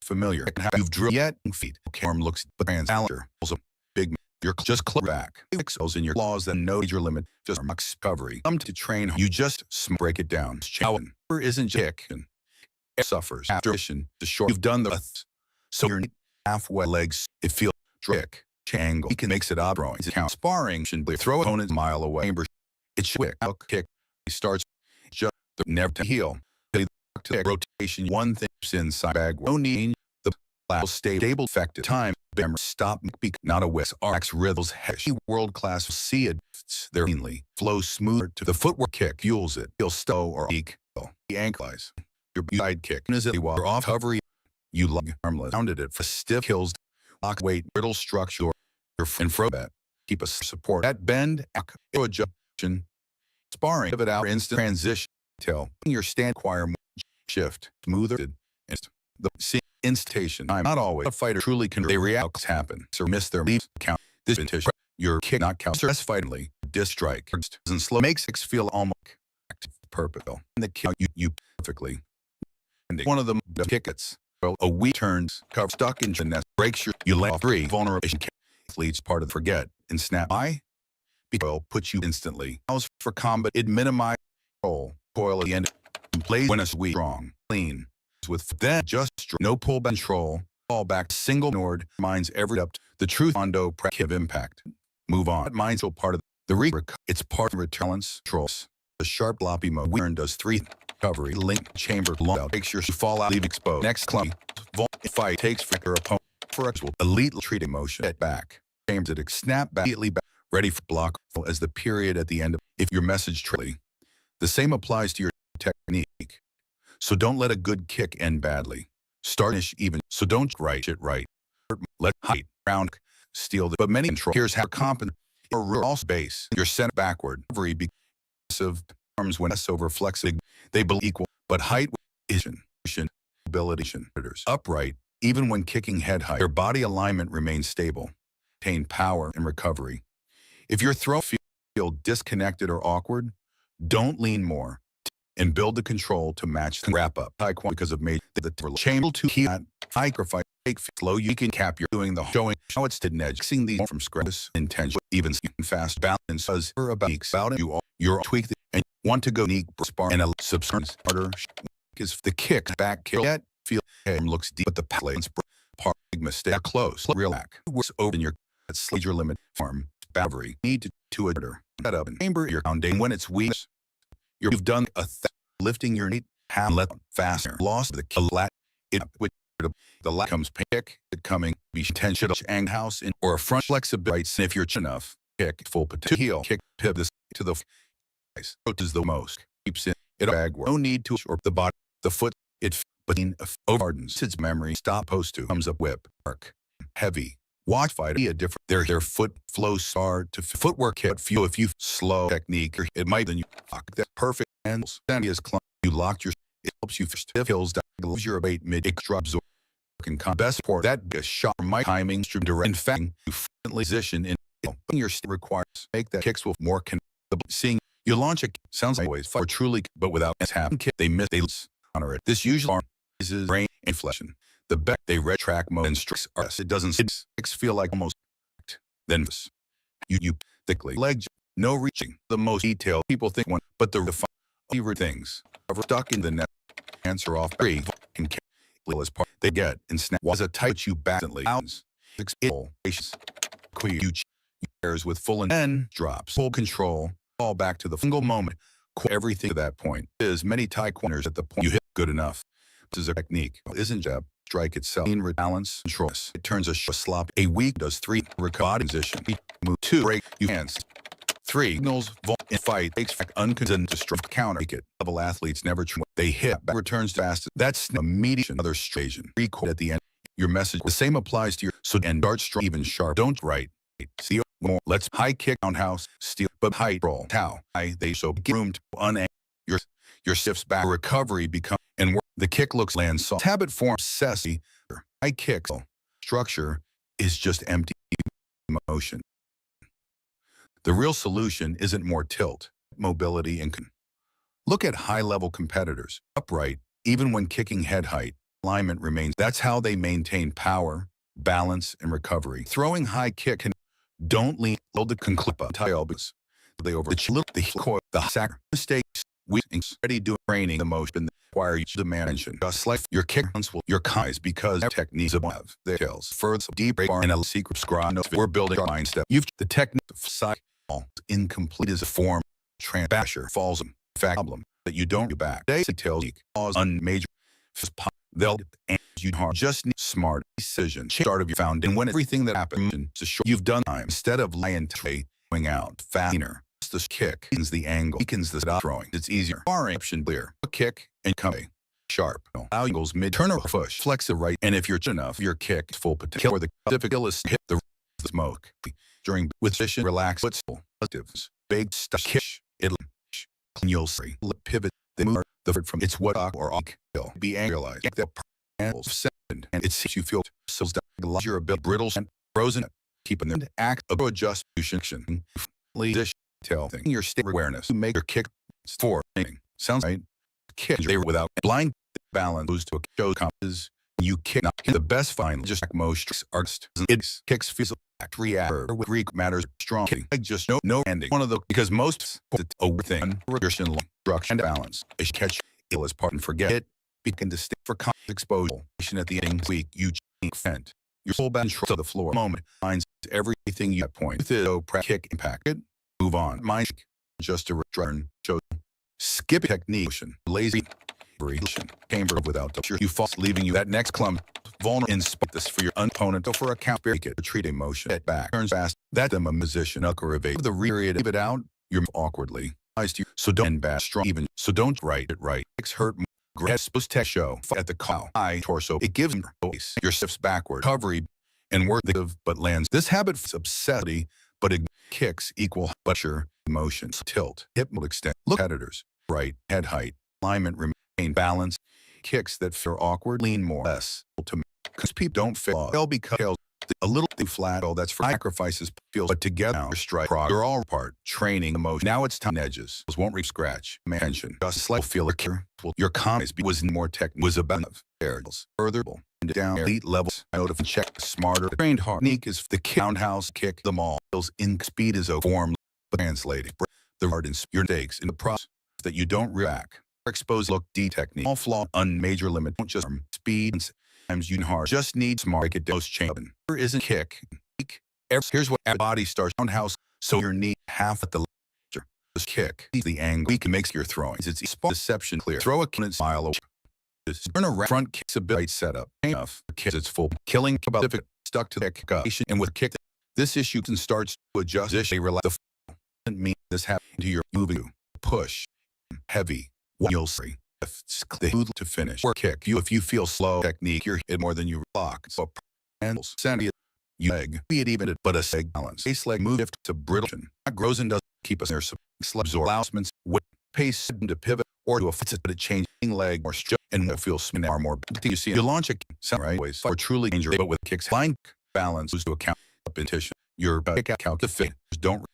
familiar. You've drilled yet feet. Arm looks but answer. Also big. You're just back. Excels in your laws that no major limit. Just recovery. Come to train. You just break it down. Or isn't kick and suffers after mission to short. You've done the so your halfway legs. It feels trick. Angle. He can makes it up. Count sparring should be throw opponent a mile away. It's quick. Kick. He starts just never to heal. To rotation. One thing inside bag. No need. The will stay stable. Effective time. Stop. Not a whisk. RX riddles. World class. See it. They're cleanly flow smoother to the footwork. Kick fuels it. He'll stow or eek. The ankleize. Your side kick is it while off hover. You lug armless. Rounded it for stiff kills. Lock weight. Brittle structure. And fro bet. Keep a support at bend. Adjustment. Sparring. Pivot out. Instant transition. Till your stand choir shift smoother and the instation. I'm not always a fighter truly can they react happen or miss their leaves count this vintage your kick not count fightingly disc strike and slow makes it feel almost purple and the kick you perfectly and one of them the kickets a weak turns cover stuck in the nest breaks your you let off three vulnerable athletes part of the forget and snap I recoil puts you instantly house for combat it minimize coil at the end plays when it's weak strong clean with then just no pull back control fall back single nord minds every up the truth Taekwondo give impact move on mind's still part of the it's part of retellance controls the sharp loppy mode Weirn does three recovery link chamber long out makes sure you fall out leave exposed next clump fight takes for your opponent for actual elite treating motion at back chambers it snap back immediately back ready for block as the period at the end of if your message truly the same applies to your technique. So don't let a good kick end badly. Start even. So don't write it right. Let height, round, steal the. But many control. Here's how competent or also base. You're sent backward. Every of arms when S over flexible. They believe equal. But height is ability. Upright. Even when kicking head high, your body alignment remains stable. Maintain power and recovery. If your throw feel disconnected or awkward, don't lean more. And build the control to match the wrap up. Taekwondo because of made the chamber to heal sacrifice take slow you can cap you're doing the showing how it's to edge seeing these from scratch intention even fast balance as for about you all you're tweak and want to go unique spar and a substance harder is the kick back kick yet feel head looks deep but the plates part mistake close real back works over your slide your limit farm battery need to adder set up and chamber your foundation when it's weak. You've done lifting your knee, have let faster, lost the lat, it with the lat comes pick, it coming, be intentional, ang house in or a front flexibility, if you're enough, kick, full to heel, kick, pivot this to the face, is the most, keeps it bag, no need to, or the body, the foot, it, but in overdens, its memory, stop post to, comes up whip, arc, heavy. Watch fight a different. Their foot flows hard to footwork. Hit few if you slow technique, or it might then you lock that perfect handles. Then is clump. You lock your. It helps you stiff hills down. Lose your bait mid extra absorb. Can best support that a shot. My timing direct. In fact, you frequently position in your requires make that kicks will more seeing you launch a sounds like always for truly but without happen kick they miss they honor it. This usually is brain inflection. The back they red track mode and strikes are it doesn't feel like almost then you thickly leg no reaching the most detailed people think one but the favorite things are stuck in the net answer off three and as part they get and snap was a tight you badly outs you pairs with full and then drops full control all back to the single moment everything to that point is many taekwonders at the point you hit good enough this is a technique isn't jab strike itself in balance control it turns a slop a weak does three recover position move two break you hands three signals in fight takes unconditioned to strike counter it level athletes never they hit back returns fast that's a median other stration recoil at the end your message the same applies to your so and dart strong even sharp don't write see more let's high kick on house steal but height roll how high they so room to your shifts back recovery become and work the kick looks land soft habit form sassy high kick structure is just empty motion the real solution isn't more tilt mobility and look at high level competitors upright even when kicking head height alignment remains. That's how they maintain power, balance, and recovery. Throwing high kick and don't lean, hold the conclipa, tie elbows. They over the coil, the sack, mistakes, weakness, ready doing training, the motion, require you to mention. Just like your kick will your guys because techniques above the hills. Further deep bar and a secret scrum. We're building our mind step. You've the technique of cycle incomplete as a form. Basher falls in fact problem that you don't get back. They tells you cause unmajor. They'll and you hard just need smart decision. Start of your foundation when everything that happens to show you've done time instead of lying going out faster. The kick weakens the angle, weakens the stop throwing. It's easier. Bar option clear. A kick and come sharp. Angles mid turn or push. Flex the right. And if you're enough, your kick full potential. Or the difficult is hit the smoke. During with position relax but still positives. Big stuff kick. It'll you'll see. Pivot the move the from it's what or will be annualized. The angles second and it's you feel so you're a bit brittle and frozen. Keeping them act adjust function. Tell thing your state awareness to make your kick for sounds right kick they without blind balance goes to a show compass you kick not the best final just like most artists it kicks physical act react with Greek matters strong I just no ending one of the because most overthink regression structure and balance is catch ill as part and forget it begin to stick for exposure at the ending week you fent your full control to the floor moment finds everything you point with it kick impact it move on. Mind just a return. Show skip technique. Lazy chamber without the you fall leaving you that next clump. Vulnerable in this for your opponent or for a count. Break it. Retreat emotion. Get back. Turns fast. That them a musician. Evade the rear. Leave it out. You're awkwardly. So don't bash strong even. So don't write it right. It's hurt. Grasp tech show at the cow. Eye torso. It gives voice. Your shifts backward. Recovery and worth of but lands. This habit is obsessity. But it kicks equal pressure, emotions, tilt, hip will extend. Look editors, right, head height, alignment, remain balance. Kicks that feel awkward, lean more, less. Because people don't fail because a little too flat. Oh, that's for sacrifices. Feels, but together, strike. You're all part. Training emotion. Now it's time edges. Won't re-scratch. Mention. Just slight feel a care. Your comments was more tech was above. Areas further. Down elite levels. I would have checked smarter. Trained hard. Technique is the roundhouse kick. Them all. In speed is a form, but translated. The hard in your mistakes in the process that you don't react. Expose look D technique. All flaw unmajor limit. Don't just speed and times you hard. Just need smart. Get those champion. There isn't kick. Here's what body starts roundhouse. So your knee half at the this kick. The angle we can make your throwing. It's deception clear. Throw a and smile. Turn around front kicks a bit right setup. Enough. Kids it's full. Killing about stuck to the kick and with kick. This issue can start to adjust. They relax. The doesn't mean this happens to your moving. Push. Heavy. You'll see. The to finish. Or kick. You if you feel slow technique, you're hit more than you block. So handles. Send it. You leg. Be it even but a seg balance. Base leg move to brittle. Grows and doesn't keep us there. So slabs or allowances with pace to pivot or to a fit to changing leg or stretch and will feel spin are more. You see you launch a sound right ways or truly dangerous but with kicks line balance to account repetition. Your kick out the fit. Don't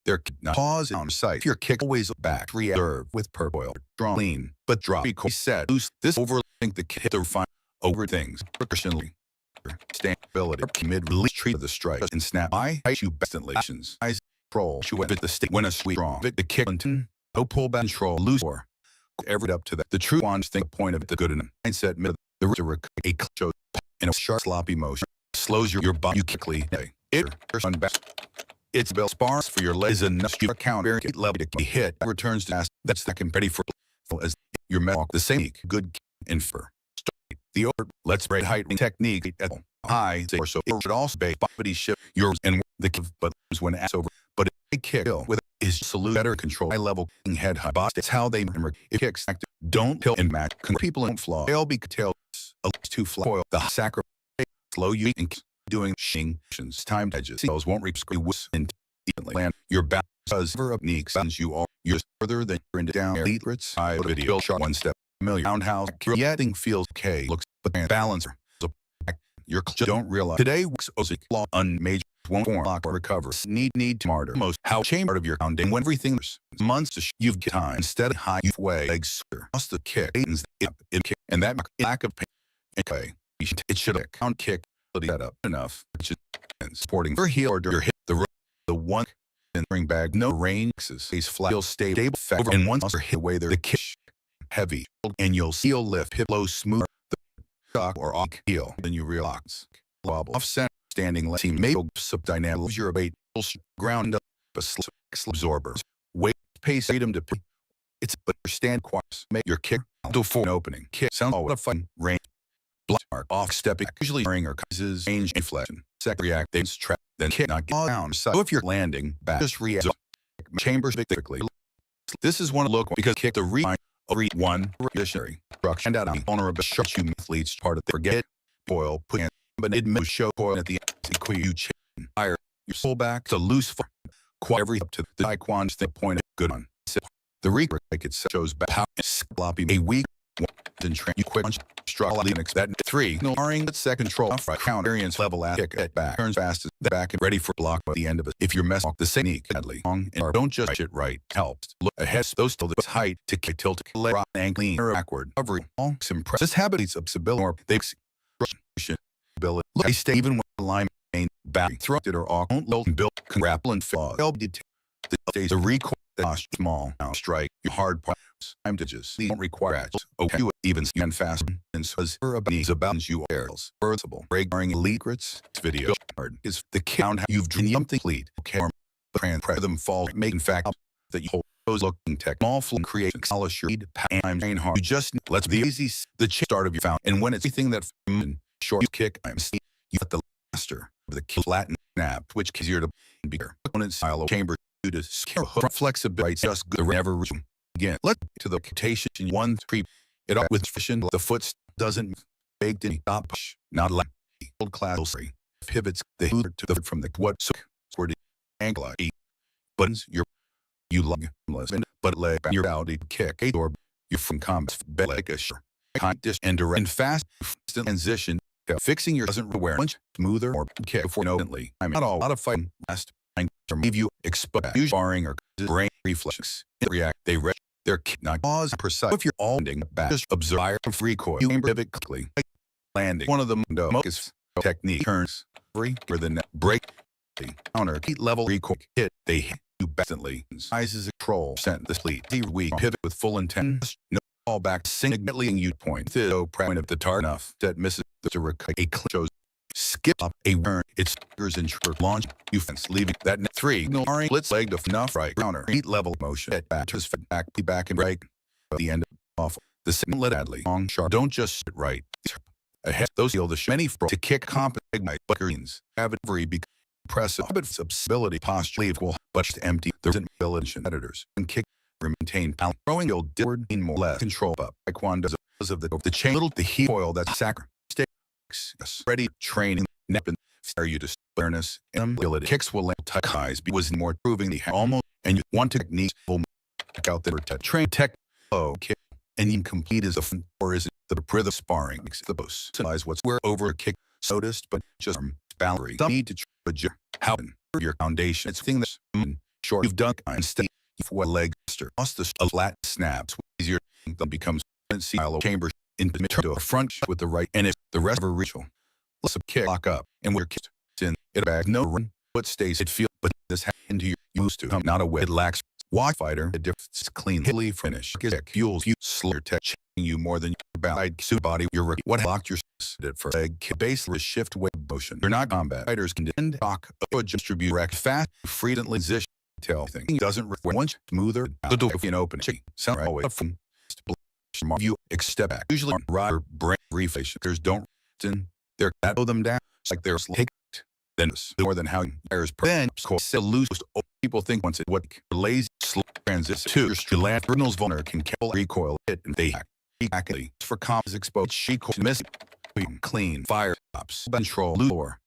their pause on sight. Your kick always back. Reserve with purple. Strong lean but drop. Set loose. This overthink the hit the refine over things. Percussionally. Stability. Mid release treat of the strike and snap. I you best relations. Eyes control. You at the stick when a sweet strong. The kick and no pull back control loose or every up to that. The true ones think point of the good in mindset mid the a show in a sharp sloppy motion slows your body quickly. It it's bell spars for your legs enough you account level to be hit returns to ask that's the ready for as your metal the same good infer the order let's break heightening technique at high or so it should also be body shift yours and the but when asked over but a kick with is salute better control high level head high boss it's how they remember it kicks active don't kill and match people don't flaw they'll be tails too foil the sacrifice slow you and doing shings time edges those won't reach and land your back does of neeks and you are you're further than you're into down elite side video shot one step familiar roundhouse getting feels okay looks but balancer your don't realize today works law unmajor won't form lock or recover need smarter most how chamber of your foundation when everything months to you've got time instead of high way legs lost the kick and that lack of pain Okay. It should have count kick that up enough. Supporting your heel or your hip. The one and bring back no range. Stays flat. You'll stay stable. Over and once your hit away there, the kick heavy and you'll see you'll lift hip low smooth. The shock or off heel. Then you relax. Wobble off center. Standing left team make subdynamic. Your bait. Ground up. A absorbers. Weight pace item to pick. It's but stand quads. Make your kick to for an opening. Kick sounds all a fun range. Block mark off stepping. Usually during or causes range inflection. Second react they trap. Then kick not get down. So if you're landing back, just react. Chambers typically. This is one look because kick the rewind. One dictionary. Structure and out on owner of a short you leads part of the forget. Boil put in. But it may show coil at the end. You chain higher. You pull back to loose. Every up to the Taekwondo thing point good on. The recruit like it shows back how sloppy a weak then train you quick punch struggle that 3 no sparring that second control off right counter experience level at kick at back turns fast as the back and ready for block at the end of it. If you're messing the technique badly long and don't just shit right helps look ahead those still the height to kick tilt leg ankle or backward recovery all impress this habit is ability or they ability they stay even when the line back thrusted or off don't build grapple and fall the recoil small now strike your hard parts time to just don't require actions okay you even stand fast and says knees about you aerials versatile breaking elite grits video hard is the count you've dreamed something lead okay but them fall making fact that you hold those looking tech all full creation polish your lead time train hard you just let's the easy the start of your found and when it's anything that short you kick I'm you got the master of the flatten snap which is your to be opponent style chamber to scale flexibility just good never again let's to the rotation 1 3 it up with friction the foot doesn't baked in top push not like old class pivots the hooter to the from the what so where the ankle buttons you lug but leg you're out kick or you from combat like a sure high dish and direct fast transition fixing your doesn't wear much smoother or kick before notably I'm not all out of fighting last or leave you expose sparring or brain reflex react they their kick not pause precise if you're all ending back just observe recoil you pivot quickly landing one of the most technique turns free for the net break the counter heat level recoil hit they hit you instantly sizes control sent the fleet we pivot with full intent no all back significantly and you point the point of the target enough that misses the recoil a shows skip up a turn it's triggers and launch you fence leaving that net 3 no blitz leg of enough right counter heat level motion at back to back and break at the end off the same let adley long sharp don't just sit right ahead those feel the many to kick comp ignite but greens have it very impressive but ability posture equal but just empty there's ability editors and kick maintain power throwing you'll did more less control up Taekwondo because of the chain little the heat oil that's sacred ready training nap and you to awareness and ability kicks will let tuck highs was more proving the almost and you want to techniques will out there to train tech kick and incomplete is a fun or is it the rhythm sparring makes the boss size what's where over a kick noticed but just boundary some need to adjust how your foundation it's thing that's short you've done and stay for leg lost the flat snaps easier then becomes silo chamber into a front with the right and if the rest of a ritual let's kick lock up and we're kicked in it back no run what stays it feel but this into your used to come not a way it lacks watch fighter a difference cleanly finish kick fuels you slur tech you more than your bad suit body your what locked your for leg kick base shift weight motion you're not combat fighters can end dock distribute rack fast frequently position tell thing doesn't once smoother the door in open sound always from you step back usually rider brain reflation there's don't they're slow them down it's like they're take then more than how there's then lose people think once it what lazy slow transit to your land signals vulner can kill recoil hit and they exactly for comms exposed she missing clean fire stops control lower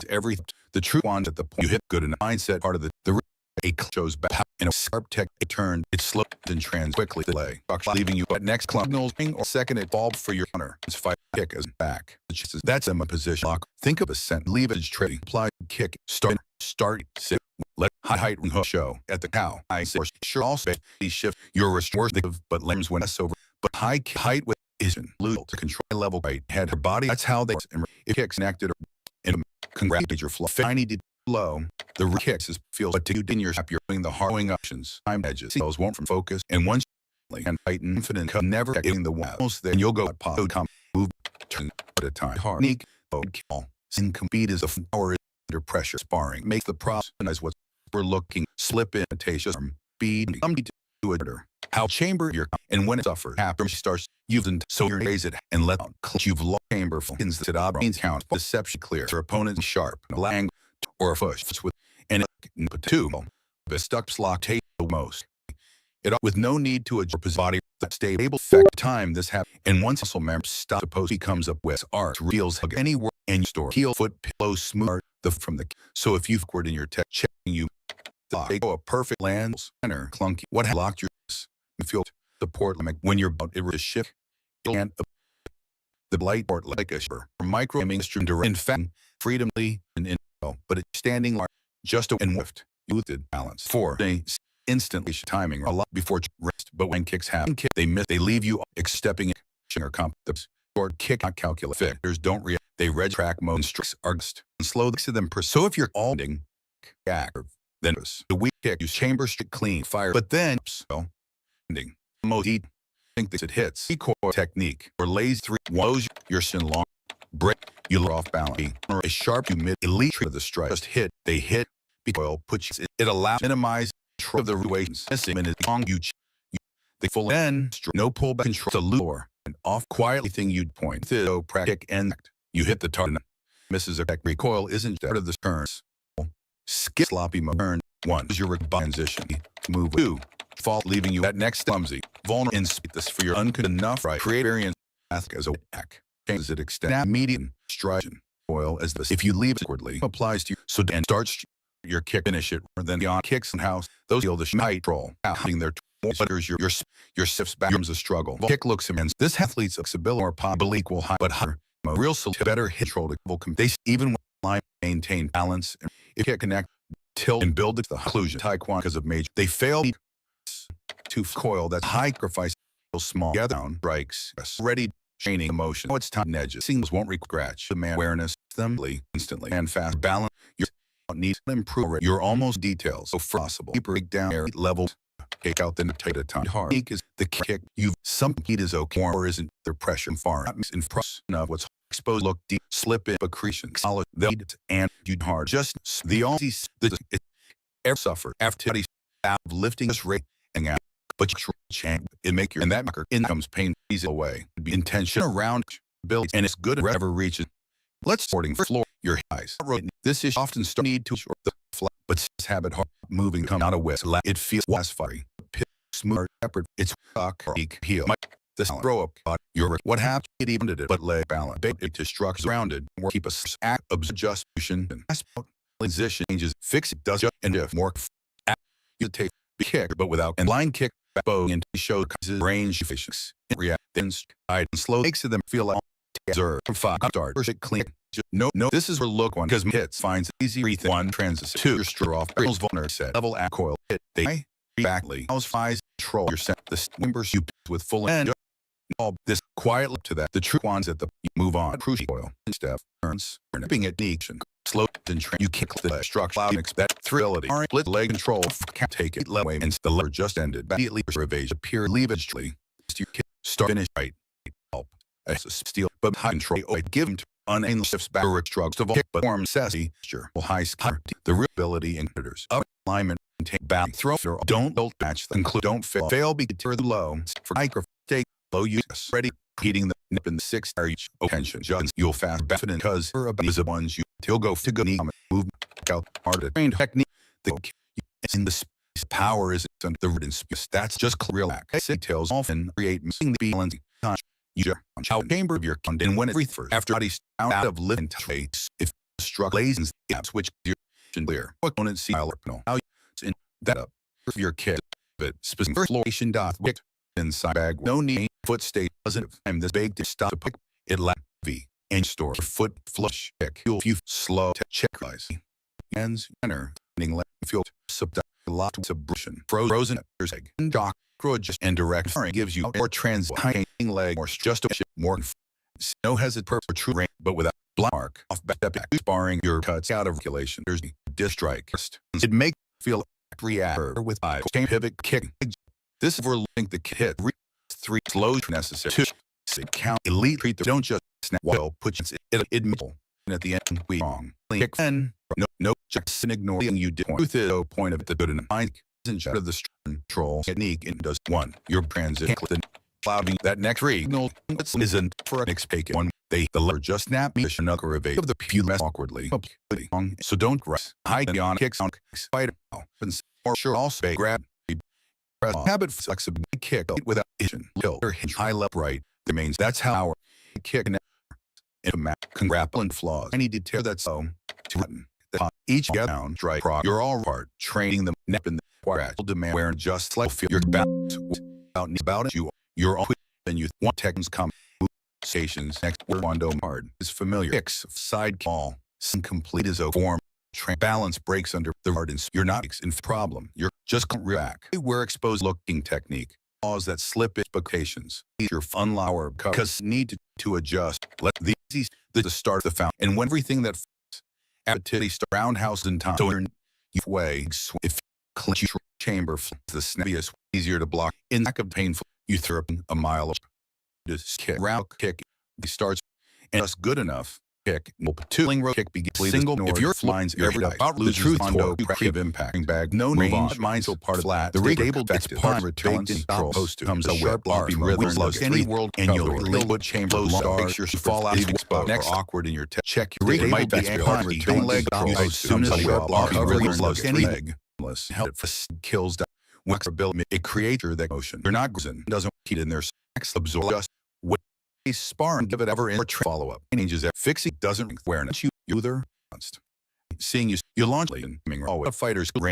every the true one at the point you hit good in mindset part of the a shows back in a sharp tech a turn it slipped and trans quickly delay leaving you at next club or second it bulb for your hunter it's fight kick as back that's in a position lock think of a scent leavage trading apply kick start sit let high height and hook show at the cow I say sure also shift your restorative but limbs when us over but high height with is loose to control level right head her body. That's how they it kicks connected and congratulate your flow. Tiny to low. The kicks is feels but to you in your step you're doing the harrowing options. Time edges. Those won't from focus and once and tighten infinite never getting the walls then you'll go at pause come move turn at a time. Sneak kill. Incomplete is a power under pressure. Sparring makes the process as what we're looking. Slip in arm speed to it. How chamber your and when it suffers after she starts using so you raise it and let out you've lost chamber functions that means count deception clear your opponent sharp lang or a push with and two the stuck lock tape most it with no need to adjust his body that stable effect time this happens and once muscle member stop suppose he comes up with art reels anywhere and store heel foot pillow smooth the from the so if you've scored in your tech checking you they go a perfect land center clunky what locked your feel support limit when you're about it shift and the blight port like a micro instrument in fact freedomly and in but it's standing large just and lift lifted balance for instantly timing a lot before rest but when kicks happen they miss they leave you stepping in or comp the short kick not calculate factors don't react they red track mode instructs argst and slow to them so if you're alding active then the weak kick use chamber strict clean fire but then so most think that it hits recoil technique or lays three woes your sin long break you look off balance or a sharp you mid elite of the strike just hit they hit recoil puts it allows minimize control of the relations missing minute long you the full end no pullback control the lure and off quietly thing you'd point to practice and you hit the target misses a recoil isn't out of the turns skip sloppy turn one is your transition move two fall leaving you at next clumsy vulnerable in this for your enough right create variance as a back changes it extend median stride oil as this if you leave it awkwardly applies to you so and starts your kick finish it or then beyond kicks and house those feel the night troll outing their butters your sifts back a struggle kick looks immense this athlete's flexibility or possibly equal high but higher real better hit troll they even when line maintain balance and if you connect tilt and build it to the conclusion Taekwondo because of major they fail to coil that high sacrifice small down strikes ready training emotion it's time edges singles won't scratch the man awareness assembly instantly and fast balance your needs to improve your almost details so possible break down area levels take out the take a time hard is the kick you've some heat is okay or isn't the pressure far in front of what's exposed look deep slip in accretion solid the and you hard just the only the ever suffer after lifting this rate and out but it make your and that marker incomes pain easy away be intention around build and it's good ever reaches let's sorting for floor your eyes this is often still need to short the flat but habit hard moving come out of west it feels less fiery smooth separate it's rock heel this throw up your what happened it even did it but lay balance it to structure rounded or keep a act adjustment and position changes fix it does just and if more you take kick but without and line kick bow and show range efficiency react then stride and slow makes them feel like observe five start or clean no this is where look one because hits finds easy breathe one transition two your straw off barrels vulner set level at coil hit they backly house fives control your set the members you with full end all this quiet look to that the true ones at the move on crucial oil step turns nipping at niche and slow and train you kick the structure loud expect thrillity split leg control can't take it level and the lever just ended immediately evasion appear leavagely you kick start finish right help as a steel but high control give him to unaimless shifts back or struggles to kick but form sassy sure high score the real ability and hitters up alignment and take back throw don't match the include don't fail be tear the low for micro take low use ready heating the nip in the sixth area attention just you'll fast benefit because for about the ones you till go to go move out hard trained technique the in the power is under the written space that's just real details often create missing the balance you out chamber of your content when it breathes first after body out of living trace if struck lays gaps which your clear opponent see how in that up for your kid but specific floration dot inside bag no need foot state doesn't time this big to stop pick it like v and store foot flush check you'll slow check eyes hands enter left field sub lot of subversion. Frozen egg. Dock. Just and direct sparring gives you more hanging leg, more just a more. No hesitate for true range, but without mark off back sparring your cuts out of regulation. There's the disc strike. It makes you feel react with eye pivot kick. This overlink the hit 3 slows necessary to count elite treat. Don't just snap well put it and at the end we wrong kick and no just ignoring you did truth is no point of the good in mind isn't of the control technique and does one your transit clouding that next signal isn't for an expected one. The letter just snap me another evade of the few less awkwardly so don't rest hide on kicks on fight or sure also grab habit flexibility kick without vision or hinge high left right remains that's how our kick and a map can grapple and flaws any detail that's so to each down strike you're all part training them nep in the actual demand where just like feel your balance about it you're all and you want techniques come stations next Taekwondo hard is familiar kicks side call incomplete is a form balance breaks under the hardness you're not in problem you're just react we're exposed looking technique laws that slip expectations your fun lower because need to adjust let these the start the found and when everything that appetite roundhouse in time so you way if clinch chamber the snappiest easier to block in lack of painful you throw up a mile of just kick round kick he starts and just good enough kick two row kick begins single if your lines every about lose truth on creative impacting bag no range mind so part of flat the able it's part returns post comes a sharp loppy rhythm loves any world and you'll liquid chamber low stars your fall out exposed next awkward in your check your might be don't leg as soon as sharp loppy rhythm loves any leg help kills wax ability a creator that motion you're not doesn't keep in their sex absorb just what a spar and give it ever in or follow up changes that fixing doesn't awareness you either seeing you launch and fighters range